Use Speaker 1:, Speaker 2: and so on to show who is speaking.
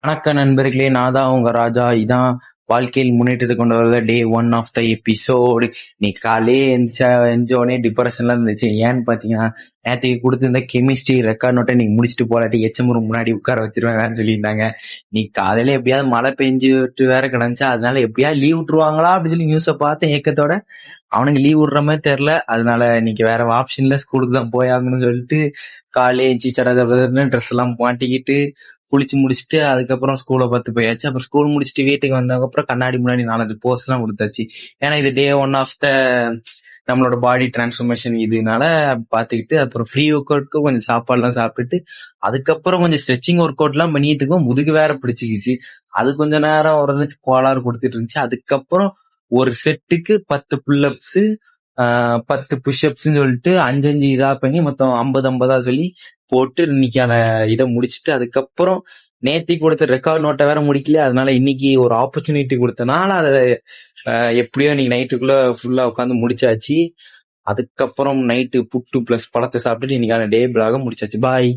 Speaker 1: வணக்கம் நண்பர்களே, நான் தான் உங்க ராஜா. இதான் வாழ்க்கையில் முன்னேற்றத்தை கொண்டு வரத டே 1 ஆஃப் த எபிசோடு. நீ காலையே எஞ்சோடனே டிப்ரெஷன்லாம் இருந்துச்சு. ஏன்னு பாத்தீங்கன்னா, நேற்றுக்கு கொடுத்திருந்த கெமிஸ்ட்ரி ரெக்கார்ட் நோட்டை நீ முடிச்சுட்டு போலாட்டி எச்எம் ரூம் முன்னாடி உட்கார வச்சிருவேன் சொல்லியிருந்தாங்க. நீ காலையில எப்படியாவது மழை பெஞ்சுட்டு வேற கிடந்துச்சா, அதனால எப்படியாவது லீவ் விட்டுருவாங்களா அப்படின்னு சொல்லி நியூஸை பார்த்தேன் ஏக்கத்தோட. அவனுக்கு லீவ் விடுற மாதிரி தெரியல. அதனால இன்னைக்கு வேற ஆப்ஷன்ல ஸ்கூலுக்கு தான் போயாகணும்னு சொல்லிட்டு காலையே எஞ்சி சடன்னு ட்ரெஸ் எல்லாம் மாட்டிக்கிட்டு குளிச்சு முடிச்சுட்டு அதுக்கப்புறம் ஸ்கூலை பார்த்து போயாச்சு. அப்புறம் ஸ்கூல் முடிச்சுட்டு வீட்டுக்கு வந்ததுக்கப்புறம் கண்ணாடி முன்னாடி 4 போஸ்ட் எல்லாம் கொடுத்தாச்சு. ஏன்னா இது டே 1 ஆஃப் த நம்மளோட பாடி டிரான்ஸ்ஃபர்மேஷன் இதனால பார்த்துக்கிட்டு அப்புறம் ஃப்ரீ ஒர்க் அவுட்க்கு கொஞ்சம் சாப்பாடுலாம் சாப்பிட்டுட்டு அதுக்கப்புறம் கொஞ்சம் ஸ்ட்ரெச்சிங் ஒர்க் அவுட் எல்லாம் பண்ணிட்டு இருக்கோம். முதுகு வேற பிடிச்சிக்கிச்சு. அது கொஞ்ச நேரம் ஒரு கோளாறு கொடுத்துட்டு இருந்துச்சு. அதுக்கப்புறம் ஒரு செட்டுக்கு 10 புல்லப்ஸ் 10 புஷ்அப்ஸ்ன்னு சொல்லிட்டு 5 இதா பண்ணி மொத்தம் 50 சொல்லி போட்டு இன்னைக்கான இதை முடிச்சுட்டு அதுக்கப்புறம் நேத்தி கொடுத்த ரெக்கார்ட் நோட்டை வேற முடிக்கல. அதனால இன்னைக்கு ஒரு ஆப்பர்ச்சுனிட்டி கொடுத்தனால அதை எப்படியோ இன்னைக்கு நைட்டுக்குள்ள ஃபுல்லா உட்காந்து முடிச்சாச்சு. அதுக்கப்புறம் நைட்டு புட்டு பிளஸ் பழத்தை சாப்பிட்டுட்டு இன்னைக்கான டே பிளாக முடிச்சாச்சு. பாய்.